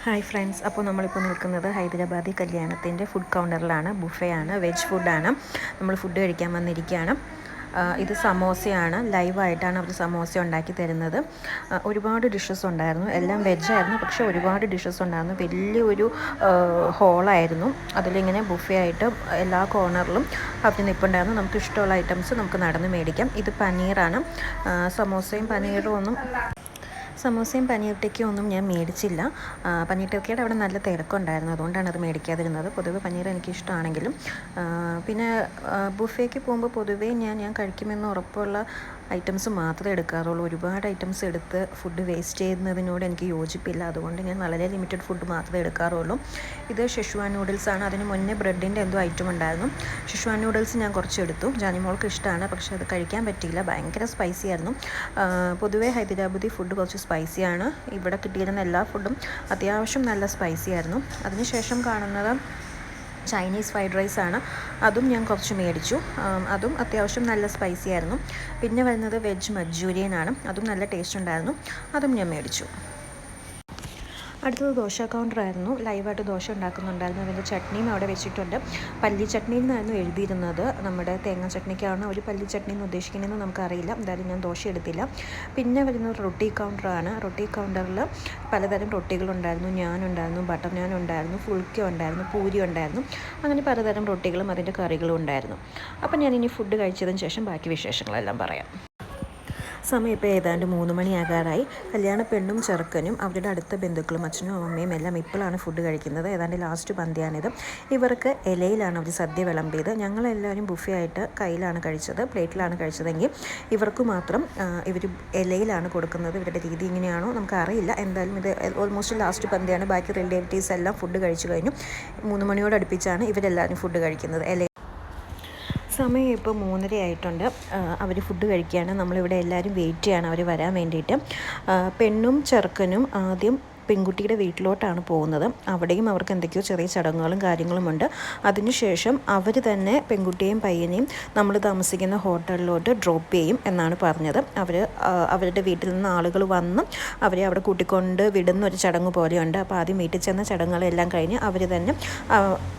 Hi friends, അപ്പോൾ നമ്മളിപ്പോൾ നിൽക്കുന്നത് ഹൈദരാബാദി കല്യാണത്തിൻ്റെ ഫുഡ് കൗണ്ടറിലാണ്. ബുഫയാണ്, വെജ് ഫുഡാണ്. നമ്മൾ ഫുഡ് കഴിക്കാൻ വന്നിരിക്കുകയാണ്. ഇത് സമോസയാണ്. ലൈവായിട്ടാണ് അവർ സമോസ ഉണ്ടാക്കി തരുന്നത്. ഒരുപാട് ഡിഷസ് ഉണ്ടായിരുന്നു. എല്ലാം വെജായിരുന്നു, പക്ഷേ ഒരുപാട് ഡിഷസ് ഉണ്ടായിരുന്നു. വലിയൊരു ഹോളായിരുന്നു. അതിലിങ്ങനെ ബുഫേ ആയിട്ട് എല്ലാ കോർണറിലും അവർ നിൽപ്പുണ്ടായിരുന്നു. നമുക്ക് ഇഷ്ടമുള്ള ഐറ്റംസ് നമുക്ക് നടന്ന് മേടിക്കാം. ഇത് പനീറാണ്. സമോസയും പനീർ ടിക്കയും ഒന്നും ഞാൻ മേടിച്ചില്ല. പനീർ ടിക്കയുടെ അവിടെ നല്ല തിരക്കുണ്ടായിരുന്നു, അതുകൊണ്ടാണ് അത് മേടിക്കാതിരുന്നത്. പൊതുവെ പനീർ എനിക്കിഷ്ടമാണെങ്കിലും പിന്നെ ബുഫേക്ക് പോകുമ്പോൾ പൊതുവേ ഞാൻ കഴിക്കുമെന്ന് ഉറപ്പുള്ള ഐറ്റംസ് മാത്രമേ എടുക്കാറുള്ളൂ. ഒരുപാട് ഐറ്റംസ് എടുത്ത് ഫുഡ് വേസ്റ്റ് ചെയ്യുന്നതിനോട് എനിക്ക് യോജിപ്പില്ല. അതുകൊണ്ട് ഞാൻ വളരെ ലിമിറ്റഡ് ഫുഡ് മാത്രമേ എടുക്കാറുള്ളൂ. ഇത് ഷെഷ്വാൻ നൂഡിൽസാണ്. അതിന് മുന്നേ ബ്രെഡിൻ്റെ എന്തോ ഐറ്റം ഉണ്ടായിരുന്നു. ഷെഷ്വാൻ നൂഡിൽസ് ഞാൻ കുറച്ച് എടുത്തു. ജാനിമോൾക്ക് ഇഷ്ടമാണ്, പക്ഷേ അത് കഴിക്കാൻ പറ്റിയില്ല. ഭയങ്കര സ്പൈസി ആയിരുന്നു. പൊതുവേ ഹൈദരാബാദി ഫുഡ് കുറച്ച് സ്പൈസിയാണ്. ഇവിടെ കിട്ടിയിരുന്ന എല്ലാ ഫുഡും അത്യാവശ്യം നല്ല സ്പൈസി ആയിരുന്നു. അതിനുശേഷം കാണുന്നത് ചൈനീസ് ഫ്രൈഡ് റൈസാണ്. അതും ഞാൻ കുറച്ച് മേടിച്ചു. അതും അത്യാവശ്യം നല്ല സ്പൈസി ആയിരുന്നു. പിന്നെ വരുന്നത് വെജ് മഞ്ചൂരിയനാണ്. അതും നല്ല ടേസ്റ്റ് ഉണ്ടായിരുന്നു. അതും ഞാൻ മേടിച്ചു. അടുത്തത് ദോശ കൗണ്ടറായിരുന്നു. ലൈവായിട്ട് ദോശ ഉണ്ടാക്കുന്നുണ്ടായിരുന്നു. അതിൻ്റെ ചട്നിയും അവിടെ വെച്ചിട്ടുണ്ട്. പല്ലി ചട്നി എന്നായിരുന്നു എഴുതിയിരുന്നത്. നമ്മുടെ തേങ്ങ ചട്നിക്കാണ് ഒരു പല്ലി ചട്നി എന്ന് ഉദ്ദേശിക്കുന്നതെന്ന് നമുക്കറിയില്ല. എന്തായാലും ഞാൻ ദോശ എടുത്തില്ല. പിന്നെ വരുന്നത് റൊട്ടി കൗണ്ടറാണ്. റൊട്ടി കൗണ്ടറിൽ പലതരം റൊട്ടികളുണ്ടായിരുന്നു. ഞാനുണ്ടായിരുന്നു, ബട്ടർ ഞാൻ ഉണ്ടായിരുന്നു, ഫുൾക്ക ഉണ്ടായിരുന്നു, പൂരി ഉണ്ടായിരുന്നു. അങ്ങനെ പലതരം റൊട്ടികളും അതിൻ്റെ കറികളും ഉണ്ടായിരുന്നു. അപ്പം ഞാനിനി ഫുഡ് കഴിച്ചതിന് ശേഷം ബാക്കി വിശേഷങ്ങളെല്ലാം പറയാം. സമയം ഇപ്പോൾ ഏതാണ്ട് 3 മണിയാകാറായി. കല്യാണ പെണ്ണും ചെറുക്കനും അവരുടെ അടുത്ത ബന്ധുക്കളും അച്ഛനും അമ്മയും എല്ലാം ഇപ്പോഴാണ് ഫുഡ് കഴിക്കുന്നത്. ഏതാണ്ട് ലാസ്റ്റ് പന്തിയാണിത്. ഇവർക്ക് ഇലയിലാണ് അവർ സദ്യ വിളമ്പിയത്. ഞങ്ങളെല്ലാവരും ബുഫേ ആയിട്ട് കയ്യിലാണ് കഴിച്ചത്, പ്ലേറ്റിലാണ് കഴിച്ചതെങ്കിൽ ഇവർക്ക് മാത്രം ഇവർ ഇലയിലാണ് കൊടുക്കുന്നത്. ഇവരുടെ രീതി ഇങ്ങനെയാണോ നമുക്കറിയില്ല. എന്തായാലും ഇത് ഓൾമോസ്റ്റ് ലാസ്റ്റ് പന്തിയാണ്. ബാക്കി റിലേറ്റീവ്സ് എല്ലാം ഫുഡ് കഴിച്ചു കഴിഞ്ഞു. 3 മണിയോട് അടുപ്പിച്ചാണ് ഇവരെല്ലാവരും ഫുഡ് കഴിക്കുന്നത്. സമയം ഇപ്പോൾ 3:30 ആയിട്ടുണ്ട്. അവർ ഫുഡ് കഴിക്കുകയാണ്. നമ്മളിവിടെ എല്ലാവരും വെയിറ്റ് ചെയ്യാണ് അവർ വരാൻ വേണ്ടിയിട്ട്. പെണ്ണും ചെറുക്കനും ആദ്യം പെൺകുട്ടിയുടെ വീട്ടിലോട്ടാണ് പോകുന്നത്. അവിടെയും അവർക്ക് എന്തൊക്കെയോ ചെറിയ ചടങ്ങുകളും കാര്യങ്ങളുമുണ്ട്. അതിനുശേഷം അവർ തന്നെ പെൺകുട്ടിയെയും പയ്യനെയും നമ്മൾ താമസിക്കുന്ന ഹോട്ടലിലോട്ട് ഡ്രോപ്പ് ചെയ്യും എന്നാണ് പറഞ്ഞത്. അവരുടെ വീട്ടിൽ നിന്ന് ആളുകൾ വന്ന് അവരെ അവിടെ കൂട്ടിക്കൊണ്ട് വിടുന്ന ഒരു ചടങ്ങ് പോലെയുണ്ട്. അപ്പോൾ ആദ്യം വീട്ടിൽ ചെന്ന ചടങ്ങുകളെല്ലാം കഴിഞ്ഞ് അവർ തന്നെ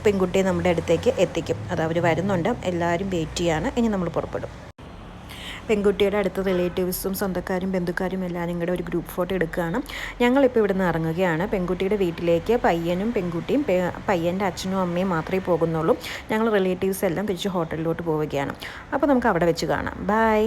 പെൺകുട്ടിയെ നമ്മുടെ അടുത്തേക്ക് എത്തിക്കും. അത് അവർ വരുന്നുണ്ട്. എല്ലാവരും വെയിറ്റ് ചെയ്യാണ്. ഇനി നമ്മൾ പുറപ്പെടും. പെൺകുട്ടിയുടെ അടുത്ത റിലേറ്റീവ്സും സ്വന്തക്കാരും ബന്ധുക്കാരും എല്ലാവരും കൂടെ ഒരു ഗ്രൂപ്പ് ഫോട്ടോ എടുക്കുകയാണ്. ഞങ്ങളിപ്പോൾ ഇവിടെ നിന്ന് ഇറങ്ങുകയാണ്. പെൺകുട്ടിയുടെ വീട്ടിലേക്ക് പയ്യനും പെൺകുട്ടിയും പയ്യൻ്റെ അച്ഛനും അമ്മയും മാത്രമേ പോകുന്നുള്ളൂ. ഞങ്ങൾ റിലേറ്റീവ്സ് എല്ലാം തിരിച്ച് ഹോട്ടലിലോട്ട് പോവുകയാണ്. അപ്പോൾ നമുക്ക് അവിടെ വെച്ച് കാണാം. ബൈ.